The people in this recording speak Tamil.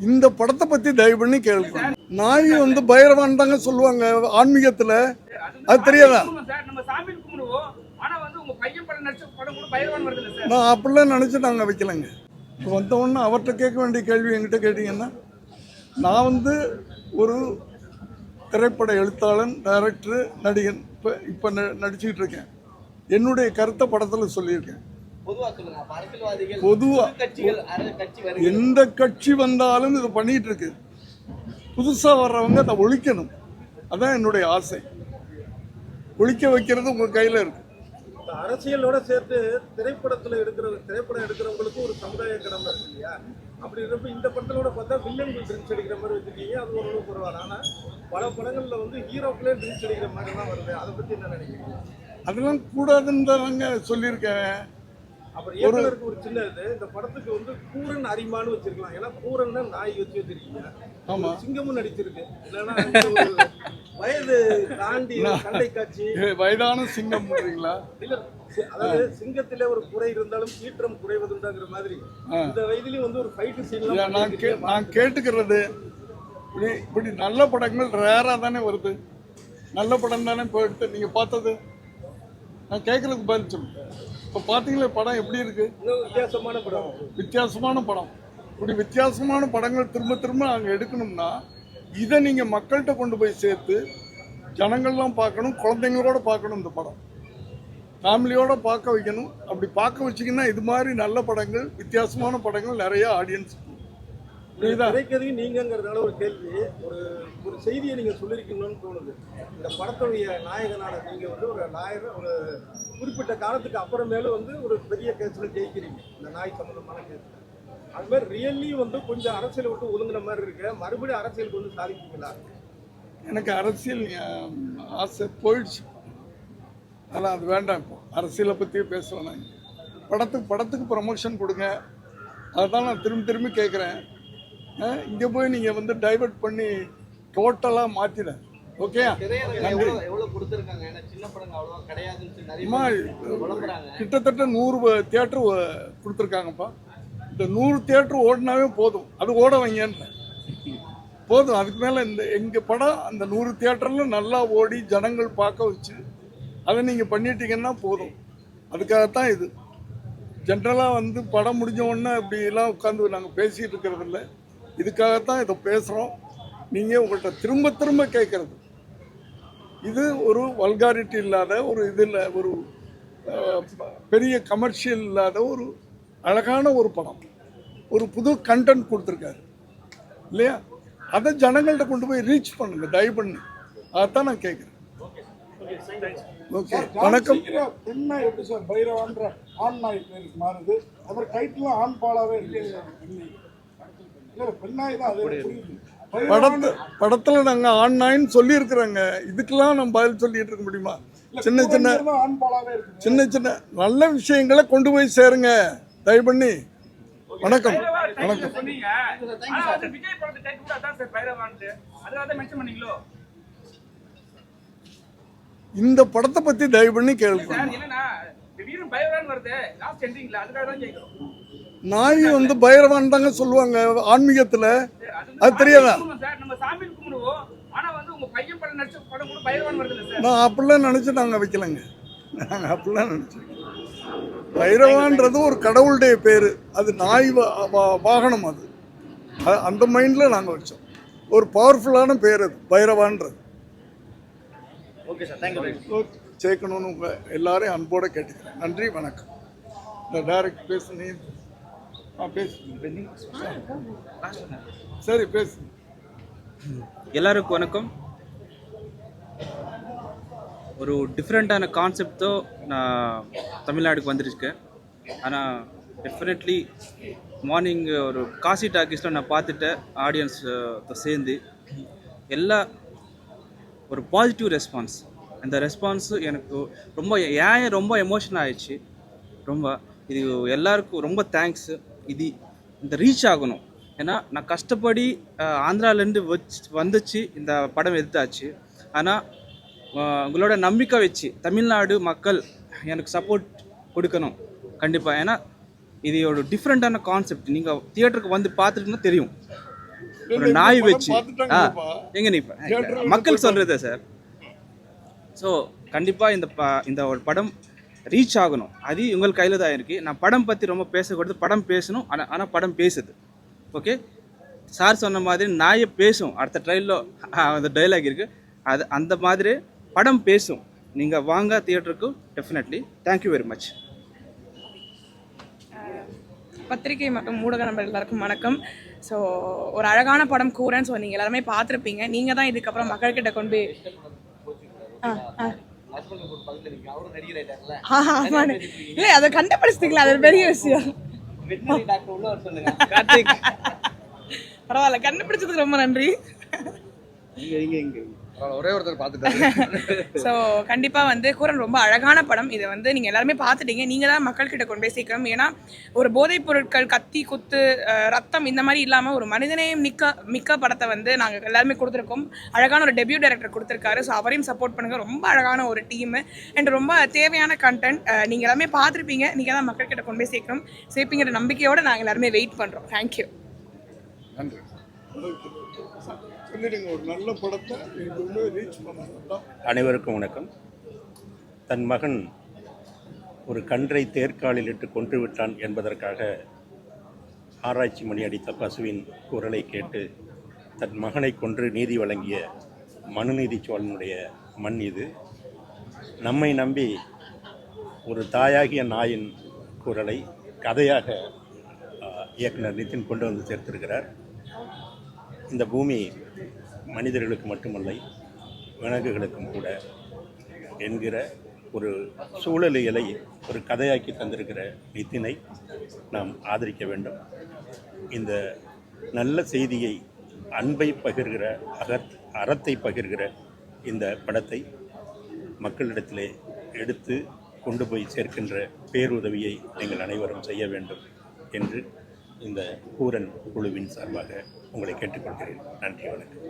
இந்த படத்தை பத்தி தயவு பண்ணி கேளுங்க. நாய் வந்து பைரவான் தாங்க சொல்லுவாங்க ஆன்மீகத்துல, அது தெரியாதா? நான் அப்படிலாம் நினைச்சு நாங்க வைக்கலங்க. இப்போ வந்தவொடனே அவர்கிட்ட கேட்க வேண்டிய கேள்வி என்கிட்ட கேட்டீங்கன்னா, நான் வந்து ஒரு திரைப்பட எழுத்தாளன், டைரக்டர், நடிகன். இப்போ நடிச்சுக்கிட்டு இருக்கேன். என்னுடைய கருத்தை படத்தில் சொல்லியிருக்கேன். பொதுவா எந்த கட்சி வந்தாலும் இது பண்ணிட்டு இருக்கு. புதுசா வர்றவங்க அதை ஒழிக்கணும். அதான் என்னுடைய ஆசை. ஒழிக்க வைக்கிறது உங்க கையில இருக்கு. அரசியலோட சேர்த்து திரைப்படம் எடுக்கிறவங்களுக்கு ஒரு சமுதாய கடமை இருக்கு இல்லையா? அப்படி இருக்கப்ப இந்த படத்தோட பார்த்தா வில்லன்கள் ட்ரிங்க்ஸ் அடிக்கிற மாதிரி வச்சிருக்கீங்க, அது ஓரளவு பரவாயில்ல. ஆனா பல படங்கள்ல வந்து ஹீரோக்களே ட்ரிங்க்ஸ் அடிக்கிற மாதிரி தான் வருது. அதை பத்தி என்ன நினைக்கிறீங்க? அதெல்லாம் கூடாதுன்னு தாங்க சொல்லியிருக்கேன். அப்புறம் இயக்குனருக்கு ஒரு சின்ன இது, இந்த படத்துக்கு வந்து கூரன் அரிமான்னு வச்சிருக்கலாம். ஏன்னா கூரன் நாய் வச்சிருக்கீங்க. ஆமா, சிங்கமும் நடிச்சிருக்கு. இல்லைன்னா வயது தாண்டி சண்டை காட்சி வயதான சிங்கம் இல்ல, அதாவது சிங்கத்திலே ஒரு குறை இருந்தாலும் சீற்றம் குறைவதுண்டாங்கிற மாதிரி இந்த வயதிலையும் வந்து ஒரு ஃபைட் சீன் நான் கேட்டுக்கிறது. இப்படி நல்ல படங்கள் ரேரா தானே வருது. நல்ல படம் தானே போயிடுத்து. நீங்க பார்த்தது நான் கேட்கறதுக்கு பதில் சொல்லுங்க. இப்போ பார்த்தீங்களா படம் எப்படி இருக்கு? வித்தியாசமான படம். இப்படி வித்தியாசமான படங்கள் திரும்ப திரும்ப நாங்கள் எடுக்கணும்னா இதை நீங்கள் மக்கள்கிட்ட கொண்டு போய் சேர்த்து ஜனங்கள்லாம் பார்க்கணும், குழந்தைங்களோட பார்க்கணும். இந்த படம் ஃபேமிலியோட பார்க்க வைக்கணும். அப்படி பார்க்க வச்சிங்கன்னா இது மாதிரி நல்ல படங்கள், வித்தியாசமான படங்கள் நிறைய ஆடியன்ஸ். நீங்கிறதுனால ஒரு கேள்வி, ஒரு செய்தியை நீங்க சொல்லியிருக்கீங்கன்னு தோணுது. இந்த படத்துடைய நாயகனான நீங்க வந்து ஒரு லாயர், ஒரு குறிப்பிட்ட காலத்துக்கு அப்புறமேலும் வந்து ஒரு பெரிய கேஸ்ல ஜெயிக்கிறீங்க, இந்த நாய் சம்பந்தமான கேஸ். அது மாதிரி ரியல்லி வந்து கொஞ்சம் அரசியல் விட்டு ஒழுங்குற மாதிரி இருக்கு. மறுபடியும் அரசியலுக்கு வந்து சாதிப்பீங்களா? எனக்கு அரசியல் ஆசை போயிடுச்சு. ஆனால் அது வேண்டாம். இப்போ அரசியலை பற்றியே பேசுவேன். நான் படத்துக்கு ப்ரமோஷன் கொடுங்க, அதுதான் நான் திரும்பி கேட்குறேன். இங்கே போய் நீங்கள் வந்து டைவர்ட் பண்ணி டோட்டலாக மாற்றிட. ஓகே, கிட்டத்தட்ட 100 தியேட்டர் கொடுத்துருக்காங்கப்பா. இந்த 100 தியேட்டர் ஓடினாவே போதும். அது ஓட வைங்கன்ற போதும். அதுக்கு மேலே இந்த எங்கள் படம் அந்த 100 தியேட்டரில் நல்லா ஓடி ஜனங்கள் பார்க்க வச்சு அதை நீங்கள் பண்ணிட்டீங்கன்னா போதும். அதுக்காகத்தான் இது. ஜென்ரலாக வந்து படம் முடிஞ்ச உடனே இப்படிலாம் உட்காந்து நாங்கள் பேசிகிட்டு இருக்கிறதில்ல. இதுக்காகத்தான் இதை பேசுகிறோம். நீங்கள் உங்கள்கிட்ட திரும்ப கேட்குறது, இது ஒரு வல்காரிட்டி இல்லாத, ஒரு இதில் ஒரு பெரிய கமர்ஷியல் இல்லாத ஒரு அழகான ஒரு படம். ஒரு புது கண்டென்ட் கொடுத்துருக்காரு இல்லையா? அதை ஜனங்கள்கிட்ட கொண்டு போய் ரீச் பண்ணுங்க தயவு பண்ணி. அதைத்தான் நான் கேட்குறேன். ஓகே, வணக்கம். பெண்ணா எப்படி சார் பைரவான்ற ஆண் நாய் பேருக்கு மாறுது? அவர் கைட்டுலாம் ஆண் பாலாவே இருக்கு. பெண்ணாய் தான் அது புரியுது. படத்துல நாங்க ஆண் நாயின்னு சொல்லி இருக்கிறாங்க. இதுக்கெல்லாம் நம்ம பதில் சொல்லிட்டு இருக்க முடியுமா? சின்ன நல்ல விஷயங்களை கொண்டு போய் சேருங்க தயவு பண்ணி. வணக்கம். இந்த படத்தை பத்தி தயவு பண்ணி கேளுங்க. நாய் வந்து பைரவான் தாங்க சொல்லுவாங்க ஆன்மீகத்துல, அது தெரியாதா? நான் அப்படிலாம் நினைச்சு நாங்க வைக்கலங்க. நாங்க அப்படிலாம் நினைச்சு, பைரவான்றது ஒரு கடவுளுடைய பேரு. அது நாய் வாகனம். அது அந்த மைண்ட்ல நாங்க வச்சோம். ஒரு பவர்ஃபுல்லான பேர் அது பைரவான்றது. சேர்க்கணும்னு உங்க எல்லாரையும் அன்போட கேட்டுக்கிறேன். நன்றி, வணக்கம். இந்த டைரக்ட் பேசு. நீ சரி பேசு. எல்லாருக்கும் வணக்கம். ஒரு டிஃப்ரெண்ட்டான கான்செப்டோ நான் தமிழ்நாடுக்கு வந்துருக்கேன். ஆனால் டெஃபினெட்லி மார்னிங் ஒரு காசி டாக்கீஸில் நான் பார்த்துட்டேன். ஆடியன்ஸ் சேர்ந்து எல்லா ஒரு பாசிட்டிவ் ரெஸ்பான்ஸ். அந்த ரெஸ்பான்ஸு எனக்கு ரொம்ப எமோஷனல் ஆயிடுச்சு. இது எல்லாருக்கும் ரொம்ப தேங்க்ஸு. இந்த ரீச் ஆகணும். ஏன்னா நான் கஷ்டப்படி ஆந்திராலேருந்து வந்துச்சு இந்த படம் எடுத்தாச்சு. ஆனால் உங்களோட நம்பிக்கை வச்சு தமிழ்நாடு மக்கள் எனக்கு சப்போர்ட் கொடுக்கணும் கண்டிப்பாக. ஏன்னா இது ஒரு டிஃப்ரெண்ட்டான கான்செப்ட். நீங்கள் தியேட்டருக்கு வந்து பார்த்துட்டுன்னா தெரியும். ஒரு நாய் படம் வச்சு பார்த்துட்டாங்கப்பா. எங்க நீ மக்கள் சொல்றது சார். ஸோ கண்டிப்பாக இந்த ஒரு படம் ரீச் ஆகணும், அது உங்கள் கையில் தான் இருக்குது. நான் படம் பற்றி ரொம்ப பேசக்கூடாது, படம் பேசணும். ஆனால் படம் பேசுது. ஓகே, சார் சொன்ன மாதிரி நாயை பேசும். அடுத்த ட்ரையலில் அந்த டைலாக் இருக்குது, அது அந்த மாதிரி படம் பேசும். நீங்கள் வாங்க தியேட்டருக்கு, டெஃபினெட்லி. Thank you very much. பத்திரிகை மற்றும் ஊடக நண்பர்கள் எல்லாருக்கும் வணக்கம். ஸோ ஒரு அழகான படம் கூறன். ஸோ நீங்கள் எல்லாருமே பார்த்துருப்பீங்க. நீங்கள் தான் இதுக்கப்புறம் மக்கள்கிட்ட கொண்டு போய் இல்லை அதை கண்டுபிடிச்சிட்டீங்களா, அது ஒரு பெரிய விஷயம். பரவாயில்ல, கண்டுபிடிச்சதுக்கு ரொம்ப நன்றி. ஒரே ஒருத்தர் பார்த்துட்டாரு. ஸோ கண்டிப்பாக வந்து கூரன் ரொம்ப அழகான படம். இதை வந்து நீங்கள் எல்லாருமே பார்த்துட்டீங்க. நீங்கள் தான் மக்கள்கிட்ட கொண்டு போய் சேர்க்கணும். ஏன்னா ஒரு போதைப் பொருட்கள், கத்தி, குத்து, ரத்தம் இந்த மாதிரி இல்லாமல் ஒரு மனிதனையும் மிக்க படத்தை வந்து நாங்கள் எல்லாருமே கொடுத்துருக்கோம். அழகான ஒரு டெபியூ டைரக்டர் கொடுத்துருக்காரு. ஸோ அவரையும் சப்போர்ட் பண்ணுங்கள். ரொம்ப அழகான ஒரு டீமு அண்ட் ரொம்ப தேவையான கண்டென்ட். நீங்கள் எல்லாமே பார்த்துருப்பீங்க. நீங்கள் தான் மக்கள்கிட்ட கொண்டு போய் சேர்க்கணும். சேர்ப்பீங்கிற நம்பிக்கையோடு நாங்கள் எல்லாருமே வெயிட் பண்ணுறோம். தேங்க்யூ. நன்றி. சொல்லிடுங்க, ஒரு நல்ல படத்தை ரீச் பண்ணலாம். அனைவருக்கும் வணக்கம். தன் மகன் ஒரு கன்றை தேர்காலில் இட்டு கொன்று விட்டான் என்பதற்காக ஆராய்ச்சி மணி அடித்த பசுவின் குரலை கேட்டு தன் மகனை கொன்று நீதி வழங்கிய மனுநீதி சோழனுடைய மண் இது. நம்மை நம்பி ஒரு தாயாகிய நாயின் குரலை கதையாக இயக்குனர் நிதின் கொண்டு வந்து சேர்த்திருக்கிறார். இந்த பூமி மனிதர்களுக்கு மட்டுமல்ல, விலங்குகளுக்கும் கூட என்கிற ஒரு சூழலியலை ஒரு கதையாக்கி தந்திருக்கிற நிதினை நாம் ஆதரிக்க வேண்டும். இந்த நல்ல செய்தியை, அன்பை பகிர்கிற, அறத்தை பகிர்கிற இந்த படத்தை மக்களிடத்திலே எடுத்து கொண்டு போய் சேர்க்கின்ற பேருதவியை நீங்கள் அனைவரும் செய்ய வேண்டும் என்று இந்த கூரன் குழுவின் சார்பாக உங்களை கேட்டுக்கொள்கிறேன். நன்றி, வணக்கம்.